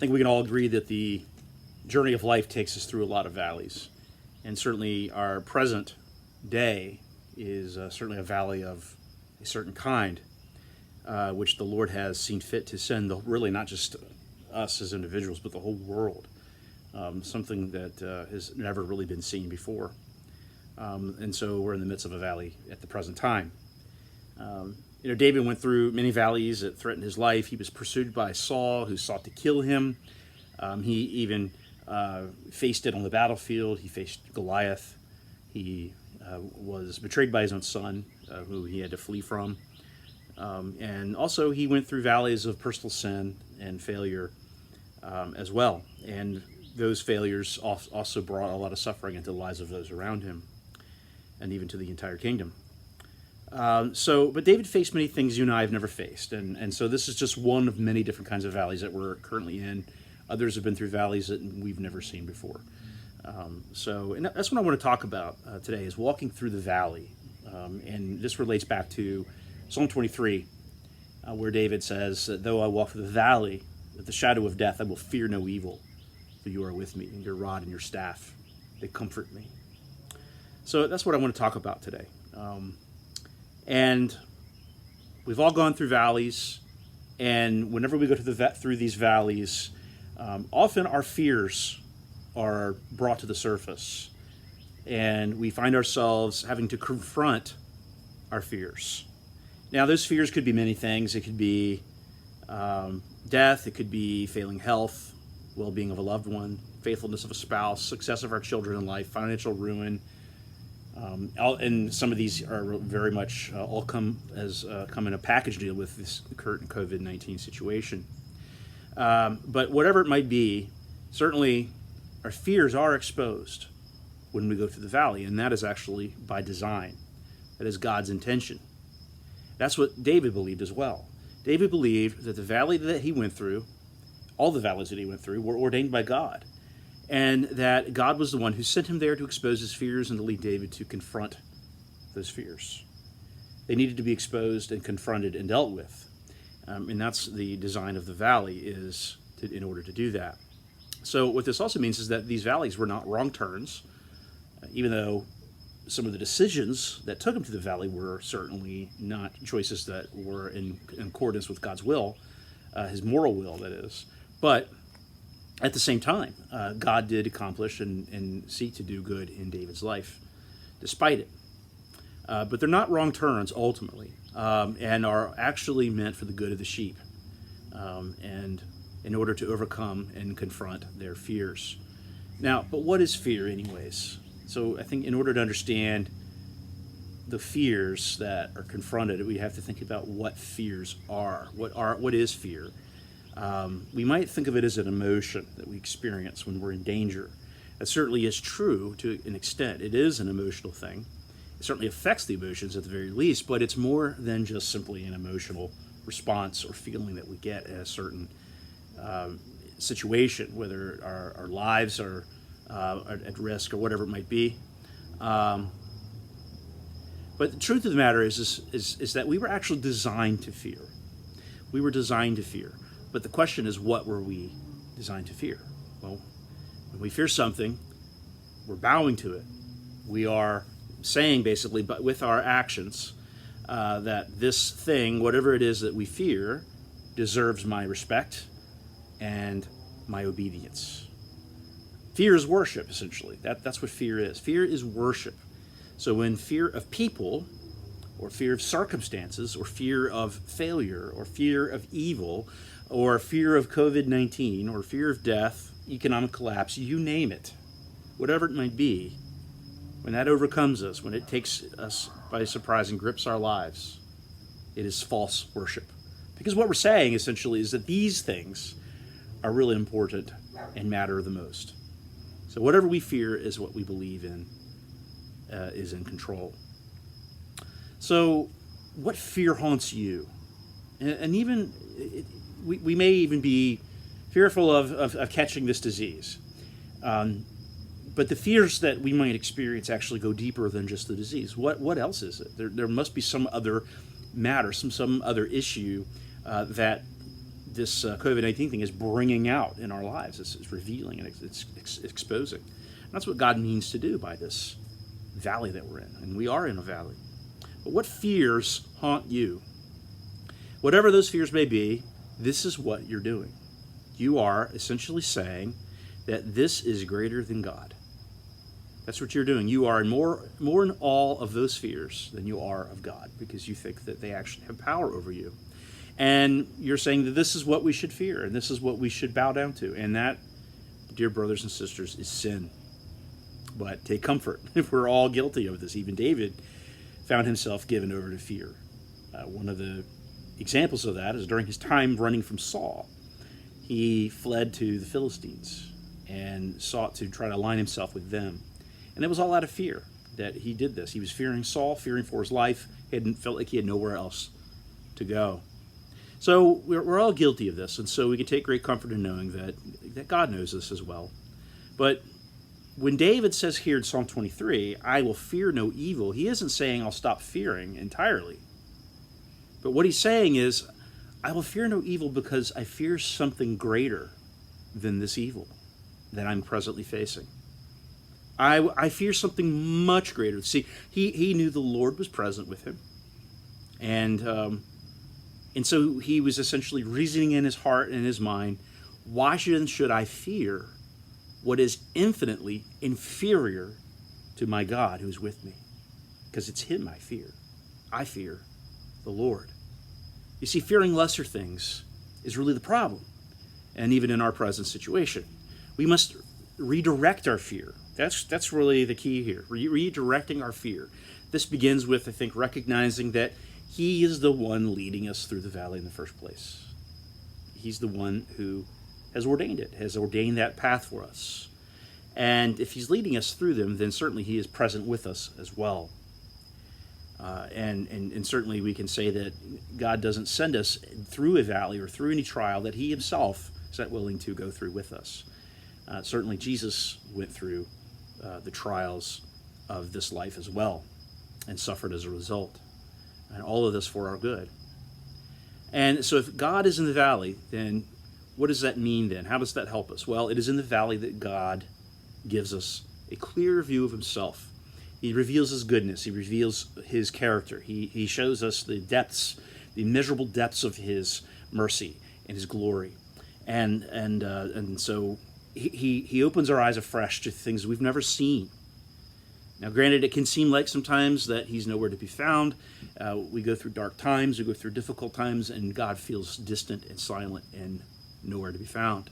think we can all agree that the journey of life takes us through a lot of valleys. And certainly our present day is certainly a valley of a certain kind, which the Lord has seen fit to send, really not just us as individuals, but the whole world. Something that has never really been seen before. And so we're in the midst of a valley at the present time. David went through many valleys that threatened his life. He was pursued by Saul, who sought to kill him. He even faced it on the battlefield. He faced Goliath. He was betrayed by his own son, who he had to flee from. And also he went through valleys of personal sin and failure as well. And those failures also brought a lot of suffering into the lives of those around him, and even to the entire kingdom. But David faced many things you and I have never faced, and so this is just one of many different kinds of valleys that we're currently in. Others have been through valleys that we've never seen before. And that's what I want to talk about today, is walking through the valley. And this relates back to Psalm 23, where David says, "Though I walk through the valley of the shadow of death, I will fear no evil, for you are with me, and your rod and your staff, they comfort me." So that's what I want to talk about today. And we've all gone through valleys, and whenever we go through these valleys, often our fears are brought to the surface, and we find ourselves having to confront our fears. Now, those fears could be many things. It could be death, it could be failing health, well-being of a loved one, faithfulness of a spouse, success of our children in life, financial ruin. And some of these are very much all come in a package deal with this current COVID-19 situation. But whatever it might be, certainly our fears are exposed when we go through the valley, and that is actually by design. That is God's intention. That's what David believed as well. David believed that the valley that he went through, all the valleys that he went through, were ordained by God, and that God was the one who sent him there to expose his fears and to lead David to confront those fears. They needed to be exposed and confronted and dealt with. And that's the design of the valley, in order to do that. So what this also means is that these valleys were not wrong turns, even though some of the decisions that took him to the valley were certainly not choices that were in accordance with God's will, his moral will, that is. But at the same time, God did accomplish and seek to do good in David's life, despite it. But they're not wrong turns, ultimately, and are actually meant for the good of the sheep, and in order to overcome and confront their fears. Now, but what is fear anyways? So I think in order to understand the fears that are confronted, we have to think about what fears are. What is fear? We might think of it as an emotion that we experience when we're in danger. That certainly is true to an extent. It is an emotional thing. It certainly affects the emotions at the very least, but it's more than just simply an emotional response or feeling that we get in a certain situation, whether our lives are at risk or whatever it might be. But the truth of the matter is that we were actually designed to fear. We were designed to fear. But the question is, what were we designed to fear? Well, when we fear something, we're bowing to it. We are saying, basically, but with our actions, that this thing, whatever it is that we fear, deserves my respect and my obedience. Fear is worship, essentially. That's what fear is. Fear is worship. So when fear of people, or fear of circumstances, or fear of failure, or fear of evil, or fear of COVID-19, or fear of death, economic collapse, you name it, whatever it might be, when that overcomes us, when it takes us by surprise and grips our lives, it is false worship. Because what we're saying, essentially, is that these things are really important and matter the most. So whatever we fear is what we believe in, is in control. So what fear haunts you? And even, we may even be fearful of catching this disease. But the fears that we might experience actually go deeper than just the disease. What else is it? There must be some other matter, some other issue that this COVID-19 thing is bringing out in our lives. It's revealing and it's exposing. And that's what God means to do by this valley that we're in. And we are in a valley. But what fears haunt you? Whatever those fears may be, this is what you're doing. You are essentially saying that this is greater than God. That's what you're doing. You are more in awe of those fears than you are of God, because you think that they actually have power over you. And you're saying that this is what we should fear, and this is what we should bow down to. And that, dear brothers and sisters, is sin. But take comfort. We're all guilty of this. Even David found himself given over to fear. One of the examples of that is during his time running from Saul. He fled to the Philistines and sought to try to align himself with them. And it was all out of fear that he did this. He was fearing Saul, fearing for his life. He felt like he had nowhere else to go. So we're all guilty of this, and so we can take great comfort in knowing that God knows this as well. But when David says here in Psalm 23, I will fear no evil, he isn't saying I'll stop fearing entirely. But what he's saying is, I will fear no evil because I fear something greater than this evil that I'm presently facing. I fear something much greater. See, he knew the Lord was present with him. And so he was essentially reasoning in his heart and in his mind, why should I fear what is infinitely inferior to my God who is with me? Because it's him I fear. I fear the Lord. You see, fearing lesser things is really the problem. And even in our present situation, we must redirect our fear. That's really the key here. Redirecting our fear. This begins with, I think, recognizing that he is the one leading us through the valley in the first place. He's the one who has ordained it, has ordained that path for us. And if he's leading us through them, then certainly he is present with us as well. And certainly we can say that God doesn't send us through a valley or through any trial that he himself is not willing to go through with us. Certainly Jesus went through the trials of this life as well and suffered as a result. And all of this for our good. And so if God is in the valley, then what does that mean then? How does that help us? Well, it is in the valley that God gives us a clear view of himself. He reveals his goodness. He reveals his character. He shows us the depths, the immeasurable depths of his mercy and his glory. And so he opens our eyes afresh to things we've never seen. Now, granted, it can seem like sometimes that he's nowhere to be found. We go through dark times, we go through difficult times, and God feels distant and silent and nowhere to be found.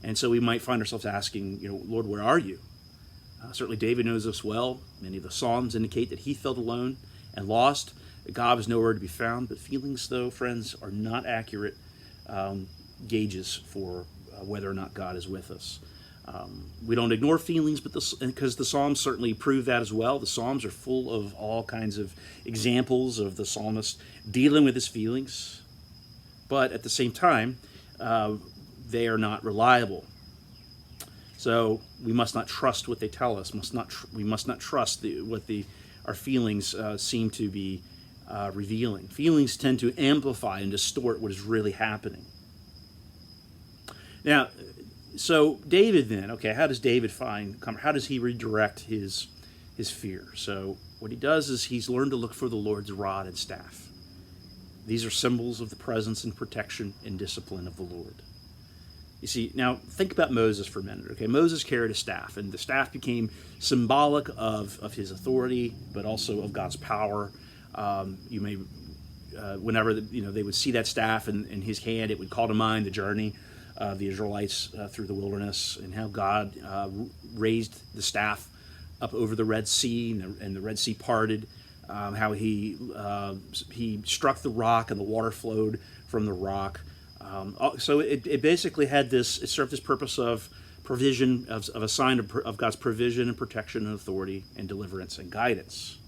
And so we might find ourselves asking, Lord, where are you? Certainly David knows this well. Many of the Psalms indicate that he felt alone and lost, that God was nowhere to be found. But feelings, though, friends, are not accurate gauges for whether or not God is with us. We don't ignore feelings, but because the Psalms certainly prove that as well. The Psalms are full of all kinds of examples of the psalmist dealing with his feelings. But at the same time, they are not reliable. So we must not trust what they tell us. We must not trust what our feelings seem to be revealing. Feelings tend to amplify and distort what is really happening. Now, so David then, how does David how does he redirect his fear? So what he does is he's learned to look for the Lord's rod and staff. These are symbols of the presence and protection and discipline of the Lord. You see, now think about Moses for a minute. Okay, Moses carried a staff, and the staff became symbolic of his authority, but also of God's power. You may, whenever they would see that staff in his hand, it would call to mind the journey of the Israelites through the wilderness and how God raised the staff up over the Red Sea, and the Red Sea parted. How he struck the rock and the water flowed from the rock. So it basically it served this purpose of provision, of a sign of God's provision and protection and authority and deliverance and guidance.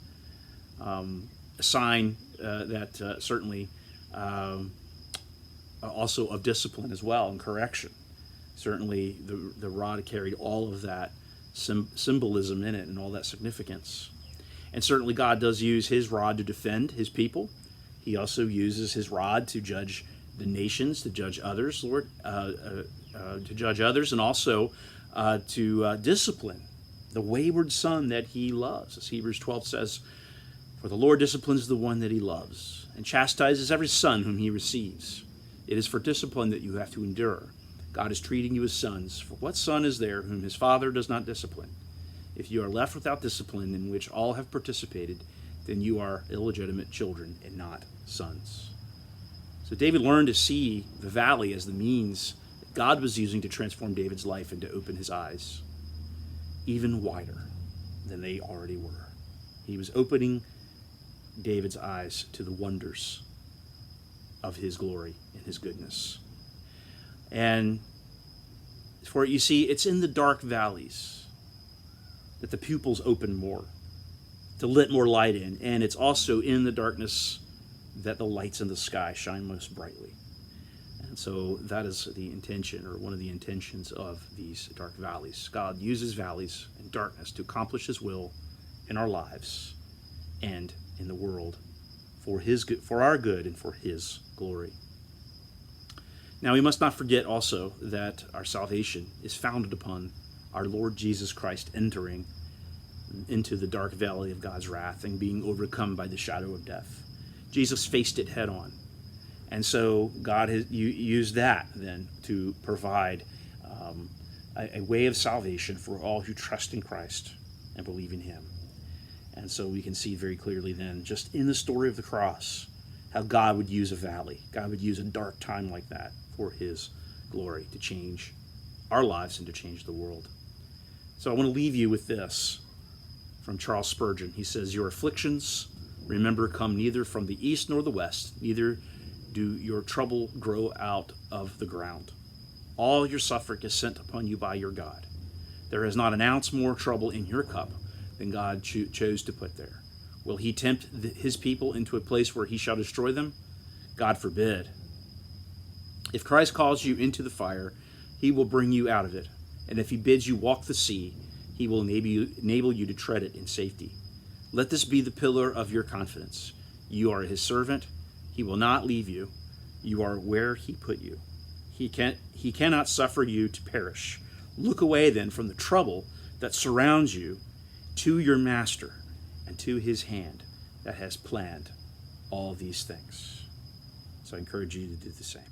A sign that certainly also of discipline as well and correction. Certainly the rod carried all of that symbolism in it and all that significance. And certainly God does use his rod to defend his people. He also uses his rod to judge the nations, to judge others, Lord, to judge others, and also to discipline the wayward son that he loves. As Hebrews 12 says, "For the Lord disciplines the one that he loves, and chastises every son whom he receives." It is for discipline that you have to endure. God is treating you as sons. For what son is there whom his father does not discipline? If you are left without discipline in which all have participated, then you are illegitimate children and not sons. So David learned to see the valley as the means that God was using to transform David's life and to open his eyes even wider than they already were. He was opening David's eyes to the wonders of his glory and his goodness. And for you see, it's in the dark valleys that the pupils open more, to let more light in. And it's also in the darkness that the lights in the sky shine most brightly. And so that is the intention, or one of the intentions of these dark valleys. God uses valleys and darkness to accomplish his will in our lives and in the world for his good, for our good and for his glory. Now we must not forget also that our salvation is founded upon our Lord Jesus Christ entering into the dark valley of God's wrath and being overcome by the shadow of death. Jesus faced it head on. And so God has used that then to provide a way of salvation for all who trust in Christ and believe in him. And so we can see very clearly then, just in the story of the cross, how God would use a valley. God would use a dark time like that for his glory to change our lives and to change the world. So I want to leave you with this from Charles Spurgeon. He says, "Your afflictions, remember, come neither from the east nor the west, neither do your trouble grow out of the ground. All your suffering is sent upon you by your God. There is not an ounce more trouble in your cup than God chose to put there. Will he tempt his people into a place where he shall destroy them? God forbid. If Christ calls you into the fire, he will bring you out of it. And if he bids you walk the sea, he will enable you to tread it in safety. Let this be the pillar of your confidence. You are his servant. He will not leave you. You are where he put you. He cannot suffer you to perish. Look away then from the trouble that surrounds you to your master and to his hand that has planned all these things." So I encourage you to do the same.